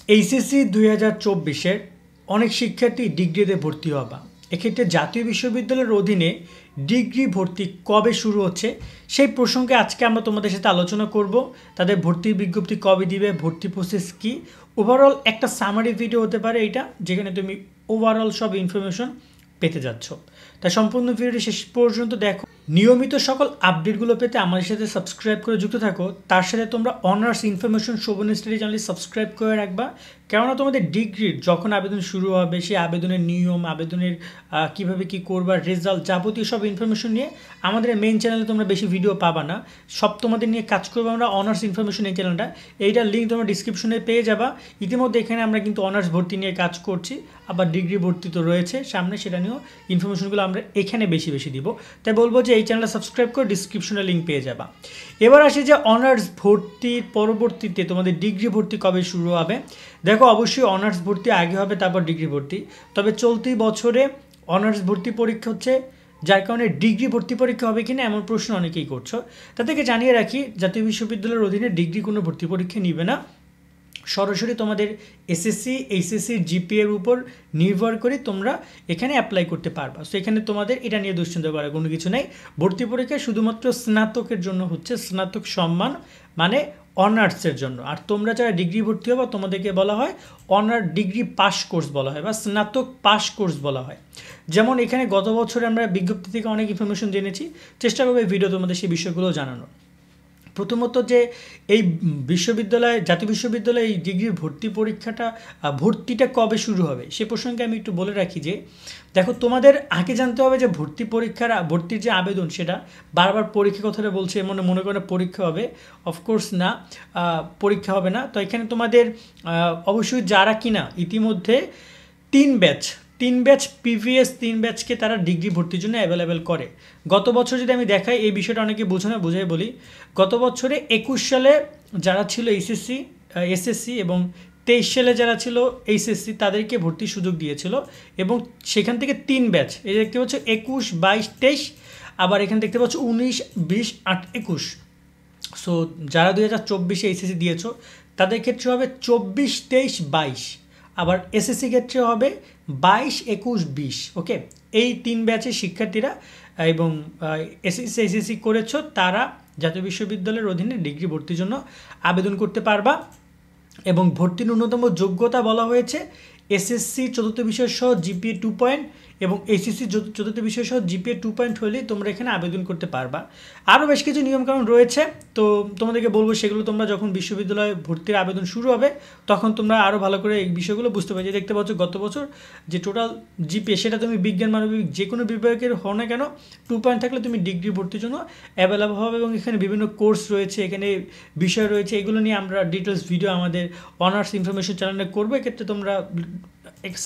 HSC 2024-এর অনেক শিক্ষার্থী ডিগ্রিতে ভর্তি হবা। এক্ষেত্রে জাতীয় বিশ্ববিদ্যালয়ের অধীনে ডিগ্রি ভর্তি কবে শুরু হচ্ছে সেই প্রসঙ্গে আজকে আমরা তোমাদের সাথে আলোচনা করব। তাদের ভর্তির বিজ্ঞপ্তি কবে দিবে, ভর্তি প্রসেস কী, ওভারঅল একটা সামারি ভিডিও হতে পারে এটা, যেখানে তুমি ওভারঅল সব ইনফরমেশন পেতে যাচ্ছ। তাই সম্পূর্ণ ভিডিওটি শেষ পর্যন্ত দেখো। নিয়মিত সকল আপডেটগুলো পেতে আমাদের সাথে সাবস্ক্রাইব করে যুক্ত থাকো। তার সাথে তোমরা অনার্স ইনফরমেশন শোভন স্টাডি চ্যানেলটি সাবস্ক্রাইব করে রাখবা, কেননা তোমাদের ডিগ্রির যখন আবেদন শুরু হবে সেই আবেদনের নিয়ম, আবেদনের কীভাবে কী করবা, রেজাল্ট, যাবতীয় সব ইনফরমেশন নিয়ে আমাদের মেইন চ্যানেলে তোমরা বেশি ভিডিও পাবা না। সব তোমাদের নিয়ে কাজ করবো আমরা অনার্স ইনফরমেশন এই চ্যানেলটা। এইটার লিঙ্ক তোমরা ডিসক্রিপশনে পেয়ে যাবা। ইতিমধ্যে এখানে আমরা কিন্তু অনার্স ভর্তি নিয়ে কাজ করছি, আবার ডিগ্রি ভর্তি তো রয়েছে সামনে, সেটা নিয়েও ইনফরমেশনগুলো আমরা এখানে বেশি দিব। তাই বলবো যে এই চ্যানেলটা সাবস্ক্রাইব করে ডিসক্রিপশনে লিঙ্ক পেয়ে যাবা। এবার আসি যে অনার্স ভর্তির পরবর্তীতে তোমাদের ডিগ্রি ভর্তি কবে শুরু হবে। দেখো, অবশ্যই অনার্স ভর্তি আগে হবে, তারপর ডিগ্রি ভর্তি। তবে চলতি বছরে অনার্স ভর্তি পরীক্ষা হচ্ছে, যার কারণে ডিগ্রি ভর্তি পরীক্ষা হবে কিনা এমন প্রশ্ন অনেকেই করছো। তাদেরকে জানিয়ে রাখি, জাতীয় বিশ্ববিদ্যালয়ের অধীনে ডিগ্রি কোনো ভর্তি পরীক্ষা নিবে না। সরাসরি তোমাদের এসএসসি এইচএসসির জিপিএর উপর নির্ভর করে তোমরা এখানে অ্যাপ্লাই করতে পারবা। সো এখানে তোমাদের এটা নিয়ে দুশ্চিন্তা করার কোনো কিছু নেই। ভর্তি পরীক্ষা শুধুমাত্র স্নাতকের জন্য হচ্ছে, স্নাতক সম্মান মানে অনার্সের জন্য। আর তোমরা যারা ডিগ্রি ভর্তি হবা তোমাদেরকে বলা হয় অনার্স ডিগ্রি পাস কোর্স বলা হয়, বা স্নাতক পাস কোর্স বলা হয়। যেমন এখানে গত বছরে আমরা বিজ্ঞপ্তি থেকে অনেক ইনফরমেশন জেনেছি, চেষ্টা করবো এই ভিডিও তোমাদের সেই বিষয়গুলো জানানোর। প্রথমত যে এই বিশ্ববিদ্যালয়, জাতীয় বিশ্ববিদ্যালয়ে এই ডিগ্রির ভর্তি পরীক্ষাটা, ভর্তিটা কবে শুরু হবে সে প্রসঙ্গে আমি একটু বলে রাখি যে দেখো, তোমাদের আগে জানতে হবে যে ভর্তি পরীক্ষার ভর্তির যে আবেদন সেটা বারবার পরীক্ষা কথাটা বলছে, মনে করে পরীক্ষা হবে। অফকোর্স না, পরীক্ষা হবে না। তো এখানে তোমাদের অবশ্যই যারা কিনা ইতিমধ্যে তিন ব্যাচ প্রিভিয়াস 3 ব্যাচকে তারা ডিগ্রি ভর্তির জন্য অ্যাভেলেবেল করে। গত বছর যদি আমি দেখাই, এই বিষয়টা অনেকে বোঝে না, বুঝাই বলি। গত বছরে 21 সালে যারা ছিল এসএসসি এবং 23 সালে যারা ছিল এইচএসসি, তাদেরকে ভর্তির সুযোগ দিয়েছিল। এবং সেখান থেকে 3 ব্যাচ, এই দেখতে পাচ্ছ 21, 22, 23, আবার এখানে দেখতে পাচ্ছ 19, 20, 8, 21। সো যারা 2024-এ এইচএসসি দিয়েছো তাদের ক্ষেত্রে হবে 24, 23, 22। আবার এসএসসি ক্ষেত্রে হবে 22, 21, 20। ওকে, এই 3 ব্যাচের শিক্ষার্থীরা এবং এসএসসি এইচএসসি করেছো তারা জাতীয় বিশ্ববিদ্যালয়ের অধীনে ডিগ্রি ভর্তির জন্য আবেদন করতে পারবা। এবং ভর্তির ন্যূনতম যোগ্যতা বলা হয়েছে এসএসসি চতুর্থ বিষয় সহ জিপিএ 2 পয়েন্ট এবং এইচএসসি চতুর্থ বিষয় সহ জিপিএ 2 পয়েন্ট হলেই তোমরা এখানে আবেদন করতে পারবা। আরও বেশ কিছু নিয়মকানুন রয়েছে, তো তোমাদেরকে বলবো সেগুলো তোমরা যখন বিশ্ববিদ্যালয়ে ভর্তির আবেদন শুরু হবে তখন তোমরা আরও ভালো করে এই বিষয়গুলো বুঝতে পারবে। দেখতে পাচ্ছ গত বছর যে টোটাল জিপিএ, সেটা তুমি বিজ্ঞান মানবিক যে কোনো বিভাগের হও না কেন 2 পয়েন্ট থাকলে তুমি ডিগ্রি ভর্তির জন্য অ্যাভেলেবল হবে। এবং এখানে বিভিন্ন কোর্স রয়েছে, এখানে বিষয় রয়েছে, এগুলো নিয়ে আমরা ডিটেলস ভিডিও আমাদের অনার্স ইনফরমেশন চ্যানেলে করবো। এক্ষেত্রে তোমরা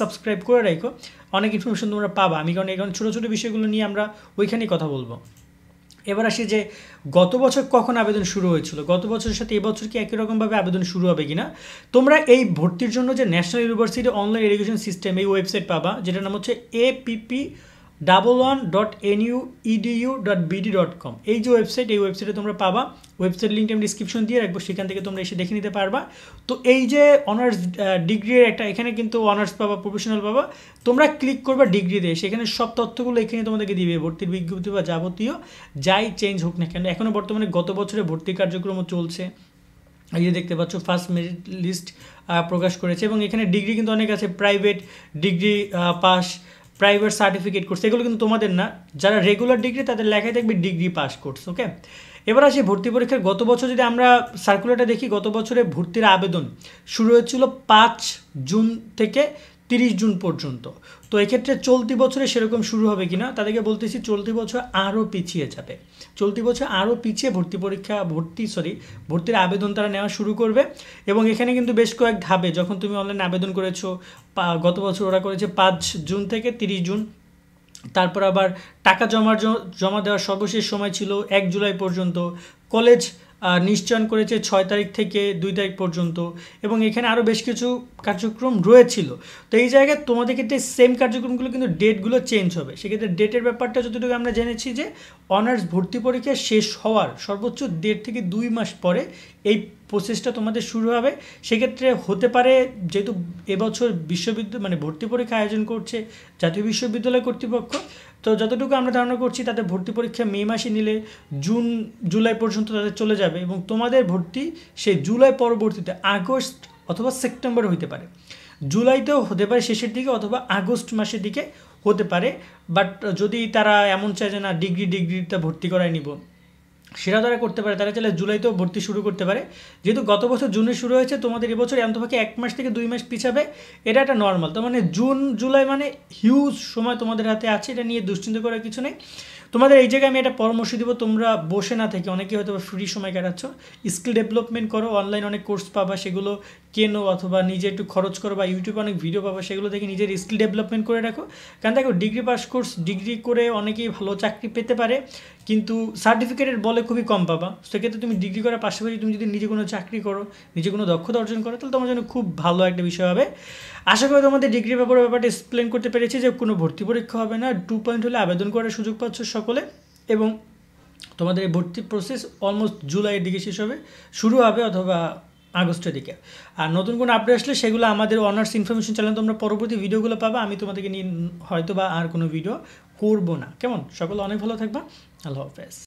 সাবস্ক্রাইব করে রাখো, অনেক ইনফরমেশন তোমরা পাবা। আমি কারণ এখন ছোটো ছোটো বিষয়গুলো নিয়ে আমরা ওইখানেই কথা বলবো। এবার আসি যে গত বছর কখন আবেদন শুরু হয়েছিল, গত বছরের সাথে এবছর কি একই রকমভাবে আবেদন শুরু হবে কিনা। তোমরা এই ভর্তির জন্য যে national university online education system, এই ওয়েবসাইট পাবা, যেটার নাম হচ্ছে app11.neu.edu.bd.com। এই যে ওয়েবসাইট, এই ওয়েবসাইটে তোমরা পাবা। ওয়েবসাইট লিঙ্কটা আমি ডিসক্রিপশন দিয়ে রাখবো, সেখান থেকে তোমরা এসে দেখে নিতে পারবা। তো এই যে অনার্স ডিগ্রির একটা, এখানে কিন্তু অনার্স পাবা, প্রফেশনাল পাবা। তোমরা ক্লিক করবা ডিগ্রিতে, সেখানে সব তথ্যগুলো এখানে তোমাদেরকে দিবে, ভর্তির বিজ্ঞপ্তি বা যাবতীয় যাই চেঞ্জ হোক না কেন। এখনও বর্তমানে গত বছরে ভর্তি কার্যক্রমও চলছে। এই যে দেখতে পাচ্ছ ফার্স্ট মেরিট লিস্ট প্রকাশ করেছে। এবং এখানে ডিগ্রি কিন্তু অনেক আছে, private degree pass, private certificate course, এগুলো কিন্তু তোমাদের না। যারা রেগুলার ডিগ্রি তাদের লেখায় থাকবে ডিগ্রি পাস কোর্স। ওকে, এবার আসি ভর্তি পরীক্ষার। গত বছর যদি আমরা সার্কুলারটা দেখি, গত বছরে ভর্তির আবেদন শুরু হয়েছিল 5 জুন থেকে 30 জুন পর্যন্ত। তো এক্ষেত্রে চলতি বছরে সেরকম শুরু হবে কিনা তাদেরকে বলতেছি, চলতি বছর আরও পিছিয়ে যাবে। চলতি বছর আরও পিছিয়ে ভর্তির আবেদন তারা নেওয়া শুরু করবে। এবং এখানে কিন্তু বেশ কয়েক ধাপে, যখন তুমি অনলাইনে আবেদন করেছো, গত বছর ওরা করেছে 5 জুন থেকে 30 জুন। তারপর আবার টাকা জমা দেওয়ার সর্বশেষ সময় ছিল 1 জুলাই পর্যন্ত। কলেজ নিশ্চয়ন করেছে 6 তারিখ থেকে 2 তারিখ পর্যন্ত, এবং এখানে আরও বেশ কিছু কার্যক্রম রয়েছিল। তো এই জায়গায় তোমাদের ক্ষেত্রে সেম কার্যক্রমগুলো কিন্তু ডেটগুলো চেঞ্জ হবে। সেক্ষেত্রে ডেটের ব্যাপারটা যতটুকু আমরা জেনেছি যে অনার্স ভর্তি পরীক্ষা শেষ হওয়ার সর্বোচ্চ 1.5 থেকে 2 মাস পরে এই প্রসেসটা তোমাদের শুরু হবে। সেক্ষেত্রে হতে পারে, যেহেতু এবছর বিশ্ববিদ্যালয় মানে ভর্তি পরীক্ষা আয়োজন করছে জাতীয় বিশ্ববিদ্যালয় কর্তৃপক্ষ, তো যতটুকু আমরা ধারণা করছি তাদের ভর্তি পরীক্ষা মে মাসে নিলে জুন জুলাই পর্যন্ত তাদের চলে যাবে, এবং তোমাদের ভর্তি সেই জুলাই পরবর্তীতে আগস্ট অথবা সেপ্টেম্বর হতে পারে। জুলাইতেও হতে পারে শেষের দিকে, অথবা আগস্ট মাসের দিকে হতে পারে। বাট যদি তারা এমন চায় যে না ডিগ্রিতে ভর্তি করায় নিব, সেটা তারা করতে পারে। তারা চাইলে জুলাইতেও ভর্তি শুরু করতে পারে। যেহেতু গত বছর জুনে শুরু হয়েছে, তোমাদের এবছর অন্তপক্ষে 1 মাস থেকে 2 মাস পিছাবে, এটা একটা নর্মাল। তো মানে জুন জুলাই মানে হিউজ সময় তোমাদের হাতে আছে, এটা নিয়ে দুশ্চিন্তা করার কিছু নেই। তোমাদের এই জায়গায় আমি একটা পরামর্শ দিব, তোমরা বসে না থেকে, অনেকে হয়তো ফ্রি সময় কাটাচ্ছ, স্কিল ডেভেলপমেন্ট করো, অনলাইন অনেক কোর্স পাবা, সেগুলো কেনো, অথবা নিজে একটু খরচ করো, বা ইউটিউবে অনেক ভিডিও পাবা, সেগুলো দেখে নিজের স্কিল ডেভেলপমেন্ট করে রাখো। কারণ দেখো, ডিগ্রি পাস কোর্স ডিগ্রি করে অনেকেই ভালো চাকরি পেতে পারে, কিন্তু সার্টিফিকেটের বলে খুবই কম পাবা। সেক্ষেত্রে তুমি ডিগ্রি করার পাশাপাশি তুমি যদি নিজে কোনো চাকরি করো, নিজে কোনো দক্ষতা অর্জন করো, তাহলে তোমার জন্য খুব ভালো একটা বিষয় হবে। আশা করি তোমাদের ডিগ্রি ব্যাপারটা এক্সপ্লেন করতে পেরেছি, যে কোনো ভর্তি পরীক্ষা হবে না, 2 পয়েন্ট হলে আবেদন করার সুযোগ পাচ্ছ সকলে, এবং তোমাদের এই ভর্তি প্রসেস অলমোস্ট জুলাইয়ের দিকে শেষ হবে, শুরু হবে অথবা আগস্টের দিকে। আর নতুন কোনো আপডেট আসলে সেগুলো আমাদের অনার্স ইনফরমেশন চ্যানেল তোমরা পরবর্তী ভিডিওগুলো পাবা। আমি তোমাদেরকে নিয়ে হয়তো বা আর কোনো ভিডিও করবো না। কেমন? সকলে অনেক ভালো থাকবা। আল্লাহ হাফেজ।